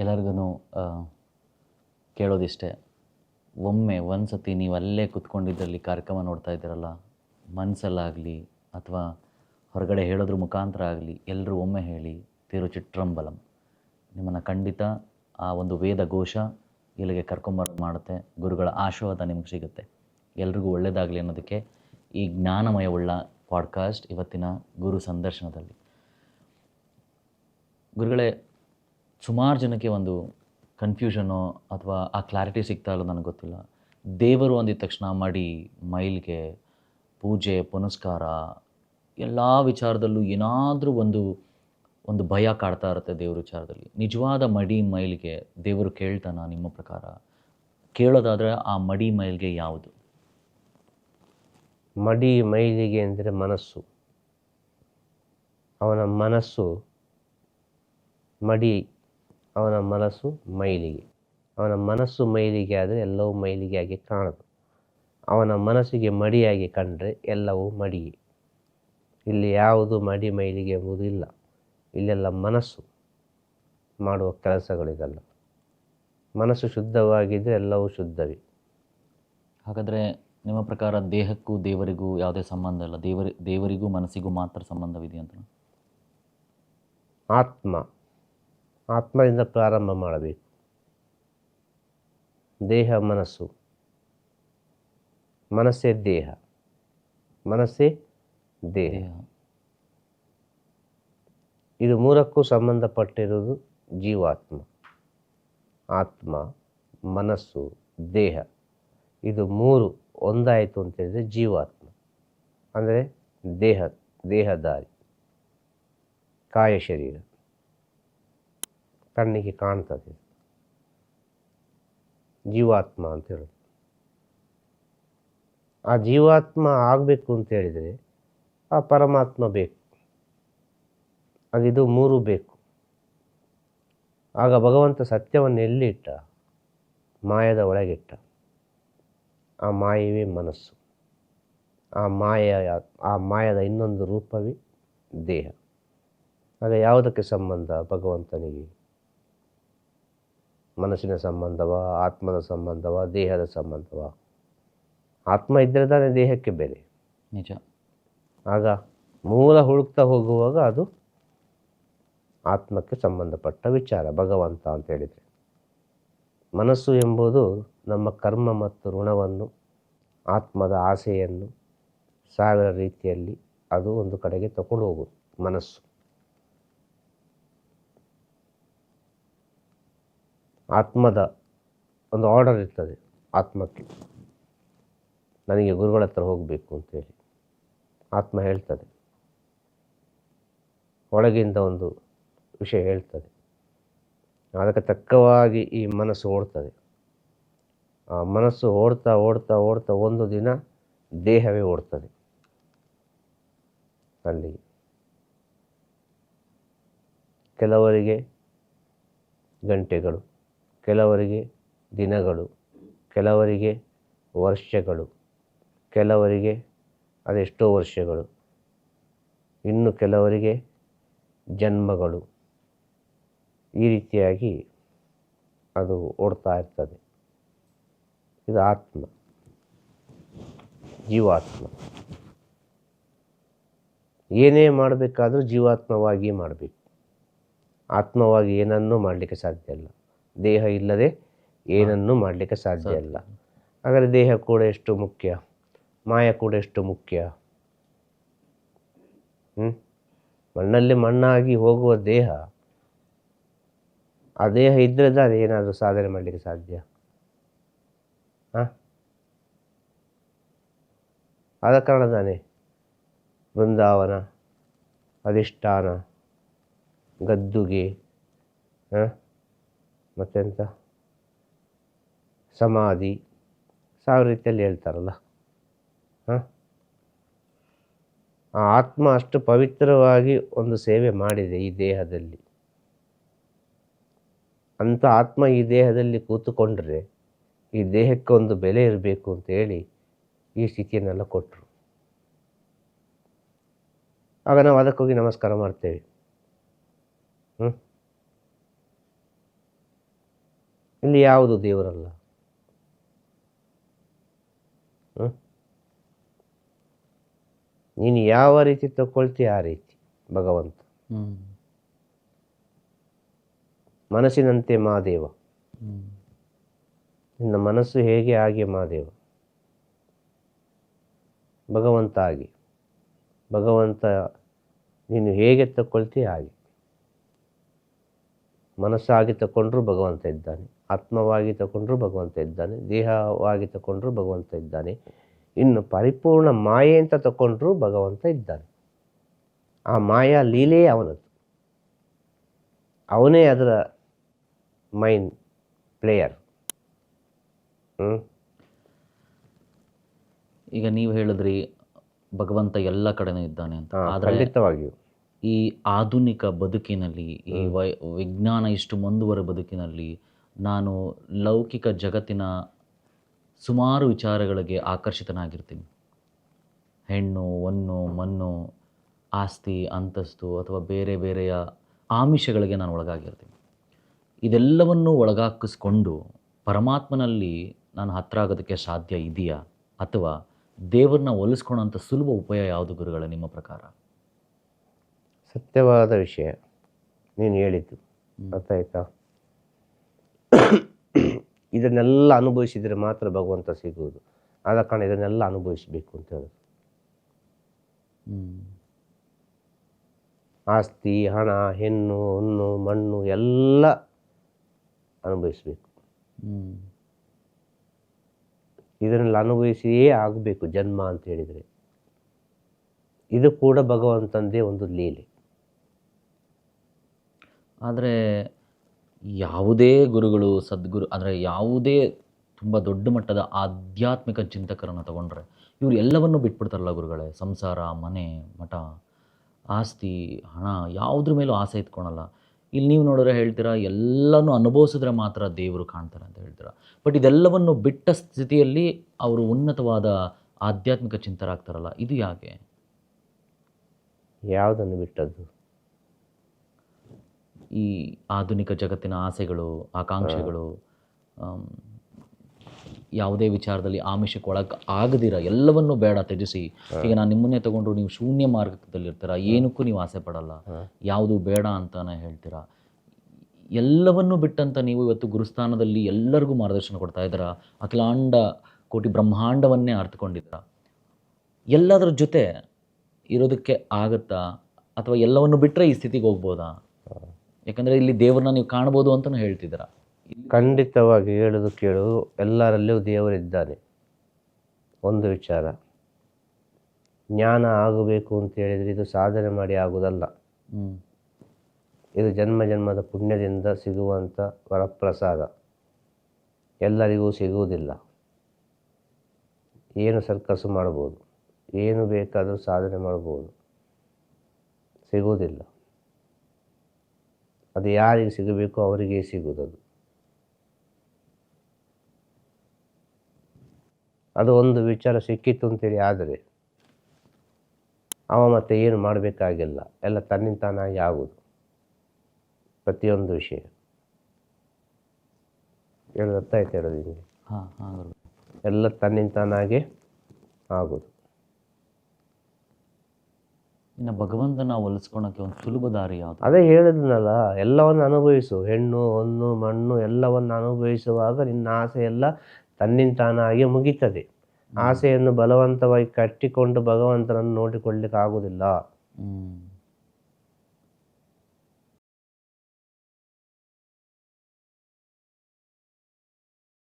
ಎಲ್ಲರಿಗೂ ಕೇಳೋದಿಷ್ಟೇ, ಒಮ್ಮೆ ಒಂದು ಸತಿ ನೀವು ಅಲ್ಲೇ ಕೂತ್ಕೊಂಡಿದ್ದಲ್ಲಿ ಕಾರ್ಯಕ್ರಮ ನೋಡ್ತಾ ಇದ್ದೀರಲ್ಲ, ಮನಸ್ಸಲ್ಲಾಗಲಿ ಅಥವಾ ಹೊರಗಡೆ ಹೇಳೋದ್ರ ಮುಖಾಂತರ ಆಗಲಿ ಎಲ್ಲರೂ ಒಮ್ಮೆ ಹೇಳಿ ತಿರುಚಿಟ್ರಂಬಲಂ. ನಿಮ್ಮನ್ನು ಖಂಡಿತ ಆ ಒಂದು ವೇದ ಘೋಷ ಇಲ್ಲಿಗೆ ಕರ್ಕೊಂಬರೋದು ಮಾಡುತ್ತೆ. ಗುರುಗಳ ಆಶೀರ್ವಾದ ನಿಮ್ಗೆ ಸಿಗುತ್ತೆ. ಎಲ್ರಿಗೂ ಒಳ್ಳೆಯದಾಗಲಿ ಅನ್ನೋದಕ್ಕೆ ಈ ಜ್ಞಾನಮಯವುಳ್ಳ ಪಾಡ್ಕಾಸ್ಟ್ ಇವತ್ತಿನ ಗುರು ಸಂದರ್ಶನದಲ್ಲಿ. ಗುರುಗಳೇ, ಸುಮಾರು ಜನಕ್ಕೆ ಒಂದು ಕನ್ಫ್ಯೂಷನೋ ಅಥವಾ ಆ ಕ್ಲಾರಿಟಿ ಸಿಗ್ತಾ ಇಲ್ಲ, ನನಗೆ ಗೊತ್ತಿಲ್ಲ. ದೇವರು ಅಂದಿದ ತಕ್ಷಣ ಮಡಿ, ಮೈಲಿಗೆ, ಪೂಜೆ ಪುನಸ್ಕಾರ ಎಲ್ಲ ವಿಚಾರದಲ್ಲೂ ಏನಾದರೂ ಒಂದು ಭಯ ಕಾಡ್ತಾ ಇರುತ್ತೆ ದೇವ್ರ ವಿಚಾರದಲ್ಲಿ. ನಿಜವಾದ ಮಡಿ ಮೈಲಿಗೆ ದೇವರು ಕೇಳ್ತಾನ ನಿಮ್ಮ ಪ್ರಕಾರ? ಕೇಳೋದಾದರೆ ಆ ಮಡಿ ಮೈಲಿಗೆ ಯಾವುದು? ಮಡಿ ಮೈಲಿಗೆ ಅಂದರೆ ಮನಸ್ಸು. ಅವನ ಮನಸ್ಸು ಮಡಿ, ಅವನ ಮನಸ್ಸು ಮೈಲಿಗೆ. ಅವನ ಮನಸ್ಸು ಮೈಲಿಗೆ ಆದರೆ ಎಲ್ಲವೂ ಮೈಲಿಗೆಯಾಗಿ ಕಾಣದು. ಅವನ ಮನಸ್ಸಿಗೆ ಮಡಿಯಾಗಿ ಕಂಡರೆ ಎಲ್ಲವೂ ಮಡಿಗೆ. ಇಲ್ಲಿ ಯಾವುದು ಮಡಿ ಮೈಲಿಗೆ ಎಂಬುದು ಇಲ್ಲ. ಇಲ್ಲೆಲ್ಲ ಮನಸ್ಸು ಮಾಡುವ ಕೆಲಸಗಳಿದಲ್ಲ. ಮನಸ್ಸು ಶುದ್ಧವಾಗಿದ್ದರೆ ಎಲ್ಲವೂ ಶುದ್ಧವೇ. ಹಾಗಾದರೆ ನಿಮ್ಮ ಪ್ರಕಾರ ದೇಹಕ್ಕೂ ದೇವರಿಗೂ ಯಾವುದೇ ಸಂಬಂಧ ಇಲ್ಲ, ದೇವರಿಗೂ ಮನಸ್ಸಿಗೂ ಮಾತ್ರ ಸಂಬಂಧವಿದೆ ಅಂತ? ಆತ್ಮದಿಂದ ಪ್ರಾರಂಭ ಮಾಡಬೇಕು. ದೇಹ ಮನಸ್ಸು, ಮನಸ್ಸೇ ದೇಹ, ಮನಸ್ಸೇ ದೇಹ. ಇದು ಮೂರಕ್ಕೂ ಸಂಬಂಧಪಟ್ಟಿರುವುದು ಜೀವಾತ್ಮ. ಆತ್ಮ, ಮನಸ್ಸು, ದೇಹ, ಇದು ಮೂರು ಒಂದಾಯಿತು ಅಂತೇಳಿದರೆ ಜೀವಾತ್ಮ. ಅಂದರೆ ದೇಹಧಾರಿ, ಕಾಯ ಶರೀರ, ಕಣ್ಣಿಗೆ ಕಾಣ್ತದೆ, ಜೀವಾತ್ಮ ಅಂತ ಹೇಳೋದು. ಆ ಜೀವಾತ್ಮ ಆಗಬೇಕು ಅಂತ ಹೇಳಿದರೆ ಆ ಪರಮಾತ್ಮ ಬೇಕು. ಅದಿದು ಮೂರು ಬೇಕು. ಆಗ ಭಗವಂತ ಸತ್ಯವನ್ನು ಎಲ್ಲಿಟ್ಟ? ಮಾಯದ ಒಳಗಿಟ್ಟ. ಆ ಮಾಯವೇ ಮನಸ್ಸು. ಆ ಮಾಯದ ಇನ್ನೊಂದು ರೂಪವೇ ದೇಹ. ಆಗ ಯಾವುದಕ್ಕೆ ಸಂಬಂಧ ಭಗವಂತನಿಗೆ? ಮನಸ್ಸಿನ ಸಂಬಂಧವ, ಆತ್ಮದ ಸಂಬಂಧವ, ದೇಹದ ಸಂಬಂಧವ? ಆತ್ಮ ಇದ್ದರೆ ತಾನೇ ದೇಹಕ್ಕೆ ಬೆಲೆ. ನಿಜ. ಆಗ ಮೂಲ ಹುಡುಕ್ತಾ ಹೋಗುವಾಗ ಅದು ಆತ್ಮಕ್ಕೆ ಸಂಬಂಧಪಟ್ಟ ವಿಚಾರ ಭಗವಂತ ಅಂತ ಹೇಳಿದರೆ. ಮನಸ್ಸು ಎಂಬುದು ನಮ್ಮ ಕರ್ಮ ಮತ್ತು ಋಣವನ್ನು, ಆತ್ಮದ ಆಸೆಯನ್ನು ಸಾವಿರ ರೀತಿಯಲ್ಲಿ ಅದು ಒಂದು ಕಡೆಗೆ ತಗೊಂಡು ಹೋಗುವುದು ಮನಸ್ಸು. ಆತ್ಮದ ಒಂದು ಆರ್ಡರ್ ಇರ್ತದೆ ಆತ್ಮಕ್ಕೆ, ನನಗೆ ಗುರುಗಳ ಹತ್ರ ಹೋಗಬೇಕು ಅಂತೇಳಿ ಆತ್ಮ ಹೇಳ್ತದೆ. ಒಳಗಿಂದ ಒಂದು ವಿಷಯ ಹೇಳ್ತದೆ, ಅದಕ್ಕೆ ತಕ್ಕವಾಗಿ ಈ ಮನಸ್ಸು ಓಡ್ತದೆ. ಆ ಮನಸ್ಸು ಓಡ್ತಾ ಓಡ್ತಾ ಓಡ್ತಾ ಒಂದು ದಿನ ದೇಹವೇ ಓಡ್ತದೆ ಅಲ್ಲಿಗೆ. ಕೆಲವರಿಗೆ ಗಂಟೆಗಳು, ಕೆಲವರಿಗೆ ದಿನಗಳು, ಕೆಲವರಿಗೆ ವರ್ಷಗಳು, ಕೆಲವರಿಗೆ ಅದೆಷ್ಟೋ ವರ್ಷಗಳು, ಇನ್ನು ಕೆಲವರಿಗೆ ಜನ್ಮಗಳು. ಈ ರೀತಿಯಾಗಿ ಅದು ಓಡ್ತಾ ಇರ್ತದೆ. ಇದು ಆತ್ಮ, ಜೀವಾತ್ಮ. ಏನೇ ಮಾಡಬೇಕಾದ್ರೂ ಜೀವಾತ್ಮವಾಗಿ ಮಾಡಬೇಕು. ಆತ್ಮವಾಗಿ ಏನನ್ನೂ ಮಾಡಲಿಕ್ಕೆ ಸಾಧ್ಯ ಇಲ್ಲ. ದೇಹ ಇಲ್ಲದೆ ಏನನ್ನೂ ಮಾಡಲಿಕ್ಕೆ ಸಾಧ್ಯ ಇಲ್ಲ. ಹಾಗಾದರೆ ದೇಹ ಕೂಡ ಎಷ್ಟು ಮುಖ್ಯ, ಮಾಯ ಕೂಡ ಎಷ್ಟು ಮುಖ್ಯ. ಮಣ್ಣಲ್ಲಿ ಮಣ್ಣಾಗಿ ಹೋಗುವ ದೇಹ, ಆ ದೇಹ ಇದ್ದರೆ ತಾನೇ ಏನಾದರೂ ಸಾಧನೆ ಮಾಡಲಿಕ್ಕೆ ಸಾಧ್ಯ. ಆದ ಕಾರಣ ತಾನೇ ಬೃಂದಾವನ, ಅಧಿಷ್ಠಾನ, ಗದ್ದುಗೆ, ಮತ್ತೆಂತ ಸಮಾಧಿ, ಸಾವಿರ ರೀತಿಯಲ್ಲಿ ಹೇಳ್ತಾರಲ್ಲ. ಆ ಆತ್ಮ ಅಷ್ಟು ಪವಿತ್ರವಾಗಿ ಒಂದು ಸೇವೆ ಮಾಡಿದೆ ಈ ದೇಹದಲ್ಲಿ. ಅಂಥ ಆತ್ಮ ಈ ದೇಹದಲ್ಲಿ ಕೂತುಕೊಂಡ್ರೆ ಈ ದೇಹಕ್ಕೆ ಒಂದು ಬೆಲೆ ಇರಬೇಕು ಅಂತೇಳಿ ಈ ಸ್ಥಿತಿಯನ್ನೆಲ್ಲ ಕೊಟ್ಟರು. ಆಗ ನಾವು ಅದಕ್ಕೋಗಿ ನಮಸ್ಕಾರ ಮಾಡ್ತೇವೆ. ಇಲ್ಲಿ ಯಾವುದು ದೇವರಲ್ಲ. ನೀನು ಯಾವ ರೀತಿ ತಗೊಳ್ತೀಯ ಆ ರೀತಿ ಭಗವಂತ. ಮನಸ್ಸಿನಂತೆ ಮಹಾದೇವ, ನಿನ್ನ ಮನಸ್ಸು ಹೇಗೆ ಹಾಗೆ ಮಹಾದೇವ. ಭಗವಂತ ಹಾಗೆ, ಭಗವಂತ ನೀನು ಹೇಗೆ ತಗೊಳ್ತೀಯ ಹಾಗೆ. ಮನಸ್ಸಾಗಿ ತಗೊಂಡ್ರೂ ಭಗವಂತ ಇದ್ದಾನೆ, ಆತ್ಮವಾಗಿ ತಗೊಂಡ್ರೂ ಭಗವಂತ ಇದ್ದಾನೆ, ದೇಹವಾಗಿ ತಗೊಂಡ್ರೂ ಭಗವಂತ ಇದ್ದಾನೆ, ಇನ್ನು ಪರಿಪೂರ್ಣ ಮಾಯೆ ಅಂತ ತಗೊಂಡ್ರೂ ಭಗವಂತ ಇದ್ದಾನೆ. ಆ ಮಾಯಾ ಲೀಲೆ ಅವನದು, ಅವನೇ ಅದರ ಮೈನ್ ಪ್ಲೇಯರ್. ಈಗ ನೀವು ಹೇಳಿದ್ರಿ ಭಗವಂತ ಎಲ್ಲ ಕಡೆನೂ ಇದ್ದಾನೆ ಅಂತ. ಆದರೆ ಖಂಡಿತವಾಗಿಯೂ ಈ ಆಧುನಿಕ ಬದುಕಿನಲ್ಲಿ, ಈ ವಿಜ್ಞಾನ ಇಷ್ಟು ಮುಂದುವರೆ ಬದುಕಿನಲ್ಲಿ ನಾನು ಲೌಕಿಕ ಜಗತ್ತಿನ ಸುಮಾರು ವಿಚಾರಗಳಿಗೆ ಆಕರ್ಷಿತನಾಗಿರ್ತೀನಿ. ಹೆಣ್ಣು, ಹೊನ್ನು, ಮಣ್ಣು, ಆಸ್ತಿ, ಅಂತಸ್ತು ಅಥವಾ ಬೇರೆ ಬೇರೆಯ ಆಮಿಷಗಳಿಗೆ ನಾನು ಒಳಗಾಗಿರ್ತೀನಿ. ಇದೆಲ್ಲವನ್ನು ಒಳಗಾಕಿಸ್ಕೊಂಡು ಪರಮಾತ್ಮನಲ್ಲಿ ನಾನು ಹತ್ರ ಆಗೋದಕ್ಕೆ ಸಾಧ್ಯ ಇದೆಯಾ, ಅಥವಾ ದೇವರನ್ನ ಒಲಿಸ್ಕೊಳ್ಳೋಂಥ ಸುಲಭ ಉಪಾಯ ಯಾವುದು ಗುರುಗಳೇ ನಿಮ್ಮ ಪ್ರಕಾರ? ಸತ್ಯವಾದ ವಿಷಯ ನೀನು ಹೇಳಿದ್ದು, ಅರ್ಥ ಆಯ್ತಾ? ಇದನ್ನೆಲ್ಲ ಅನುಭವಿಸಿದರೆ ಮಾತ್ರ ಭಗವಂತ ಸಿಗುವುದು. ಆದ ಕಾರಣ ಇದನ್ನೆಲ್ಲ ಅನುಭವಿಸಬೇಕು ಅಂತ ಹೇಳೋದು. ಆಸ್ತಿ, ಹಣ, ಹೆಣ್ಣು, ಹೊನ್ನು, ಮಣ್ಣು ಎಲ್ಲ ಅನುಭವಿಸಬೇಕು. ಇದನ್ನೆಲ್ಲ ಅನುಭವಿಸಿಯೇ ಆಗಬೇಕು ಜನ್ಮ ಅಂತ ಹೇಳಿದರೆ. ಇದು ಕೂಡ ಭಗವಂತಂದೇ ಒಂದು ಲೀಲೆ. ಆದರೆ ಯಾವುದೇ ಗುರುಗಳು, ಸದ್ಗುರು, ಅಂದರೆ ಯಾವುದೇ ತುಂಬ ದೊಡ್ಡ ಮಟ್ಟದ ಆಧ್ಯಾತ್ಮಿಕ ಚಿಂತಕರನ್ನು ತಗೊಂಡ್ರೆ ಇವರು ಎಲ್ಲವನ್ನೂ ಬಿಟ್ಬಿಡ್ತಾರಲ್ಲ ಗುರುಗಳೇ. ಸಂಸಾರ, ಮನೆ, ಮಠ, ಆಸ್ತಿ, ಹಣ, ಯಾವುದ್ರ ಮೇಲೂ ಆಸೆ ಇಟ್ಕೊಳಲ್ಲ. ಇಲ್ಲಿ ನೀವು ನೋಡಿದ್ರೆ ಹೇಳ್ತೀರಾ ಎಲ್ಲನೂ ಅನುಭವಿಸಿದ್ರೆ ಮಾತ್ರ ದೇವರು ಕಾಣ್ತಾರೆ ಅಂತ ಹೇಳ್ತೀರಾ. ಬಟ್ ಇದೆಲ್ಲವನ್ನು ಬಿಟ್ಟ ಸ್ಥಿತಿಯಲ್ಲಿ ಅವರು ಉನ್ನತವಾದ ಆಧ್ಯಾತ್ಮಿಕ ಚಿಂತರಾಗ್ತಾರಲ್ಲ, ಇದು ಯಾಕೆ? ಯಾವುದನ್ನು ಬಿಟ್ಟದ್ದು? ಈ ಆಧುನಿಕ ಜಗತ್ತಿನ ಆಸೆಗಳು, ಆಕಾಂಕ್ಷೆಗಳು, ಯಾವುದೇ ವಿಚಾರದಲ್ಲಿ ಆಮಿಷಕ್ಕೆ ಆಗದಿರ ಎಲ್ಲವನ್ನೂ ಬೇಡ ತ್ಯಜಿಸಿ. ಈಗ ನಾನು ನಿಮ್ಮನ್ನೇ ತಗೊಂಡ್ರು, ನೀವು ಶೂನ್ಯ ಮಾರ್ಗದಲ್ಲಿರ್ತೀರ, ಏನಕ್ಕೂ ನೀವು ಆಸೆ ಪಡಲ್ಲ, ಯಾವುದು ಬೇಡ ಅಂತಾನೆ ಹೇಳ್ತೀರಾ. ಎಲ್ಲವನ್ನೂ ಬಿಟ್ಟಂತ ನೀವು ಇವತ್ತು ಗುರುಸ್ಥಾನದಲ್ಲಿ ಎಲ್ಲರಿಗೂ ಮಾರ್ಗದರ್ಶನ ಕೊಡ್ತಾ ಇದ್ದೀರಾ, ಅಖಿಲಾಂಡ ಕೋಟಿ ಬ್ರಹ್ಮಾಂಡವನ್ನೇ ಅರ್ಥಕೊಂಡಿದ್ದೀರಾ. ಎಲ್ಲದರ ಜೊತೆ ಇರೋದಕ್ಕೆ ಆಗುತ್ತಾ, ಅಥವಾ ಎಲ್ಲವನ್ನು ಬಿಟ್ಟರೆ ಈ ಸ್ಥಿತಿಗೆ ಹೋಗ್ಬೋದಾ? ಯಾಕಂದರೆ ಇಲ್ಲಿ ದೇವ್ರನ್ನ ನೀವು ಕಾಣ್ಬೋದು ಅಂತಲೂ ಹೇಳ್ತಿದ್ದೀರಾ. ಖಂಡಿತವಾಗಿ ಹೇಳೋದು ಕೇಳೋದು, ಎಲ್ಲರಲ್ಲಿಯೂ ದೇವರಿದ್ದಾನೆ. ಒಂದು ವಿಚಾರ, ಜ್ಞಾನ ಆಗಬೇಕು ಅಂತ ಹೇಳಿದರೆ ಇದು ಸಾಧನೆ ಮಾಡಿ ಆಗುವುದಲ್ಲ. ಇದು ಜನ್ಮ ಜನ್ಮದ ಪುಣ್ಯದಿಂದ ಸಿಗುವಂಥ ವರಪ್ರಸಾದ. ಎಲ್ಲರಿಗೂ ಸಿಗುವುದಿಲ್ಲ. ಏನು ಸರ್ಕಸ್ ಮಾಡ್ಬೋದು, ಏನು ಬೇಕಾದರೂ ಸಾಧನೆ ಮಾಡ್ಬೋದು, ಸಿಗುವುದಿಲ್ಲ. ಅದು ಯಾರಿಗೆ ಸಿಗಬೇಕು ಅವರಿಗೆ ಸಿಗುವುದದು. ಅದು ಒಂದು ವಿಚಾರ ಸಿಕ್ಕಿತ್ತು ಅಂತೇಳಿ ಆದರೆ ಅವ ಮತ್ತೆ ಏನು ಮಾಡಬೇಕಾಗಿಲ್ಲ, ಎಲ್ಲ ತನ್ನಿಂತಾನಾಗಿ ಆಗುವುದು. ಪ್ರತಿಯೊಂದು ವಿಷಯ ಹೇಳೋದು ಅರ್ಥ ಆಯ್ತು ಹೇಳೋದು ನಿಮಗೆ? ಎಲ್ಲ ತನ್ನಿಂತಾನಾಗೆ ಆಗುವುದು. ಇನ್ನು ಭಗವಂತನ ಒಲಿಸ್ಕೊಳಕ್ಕೆ ಒಂದು ಸುಲಭ ದಾರಿ ಯಾವುದು? ಅದೇ ಹೇಳಿದ್ನಲ್ಲ, ಎಲ್ಲವನ್ನು ಅನುಭವಿಸು. ಹೆಣ್ಣು, ಹೊನ್ನು, ಮಣ್ಣು ಎಲ್ಲವನ್ನು ಅನುಭವಿಸುವಾಗ ನಿನ್ನ ಆಸೆ ಎಲ್ಲ ತನ್ನಿಂತಾನಾಗಿ ಮುಗೀತದೆ. ಆಸೆಯನ್ನು ಬಲವಂತವಾಗಿ ಕಟ್ಟಿಕೊಂಡು ಭಗವಂತನನ್ನು ನೋಡಿಕೊಳ್ಳಿಕ್ಕೆ ಆಗುವುದಿಲ್ಲ.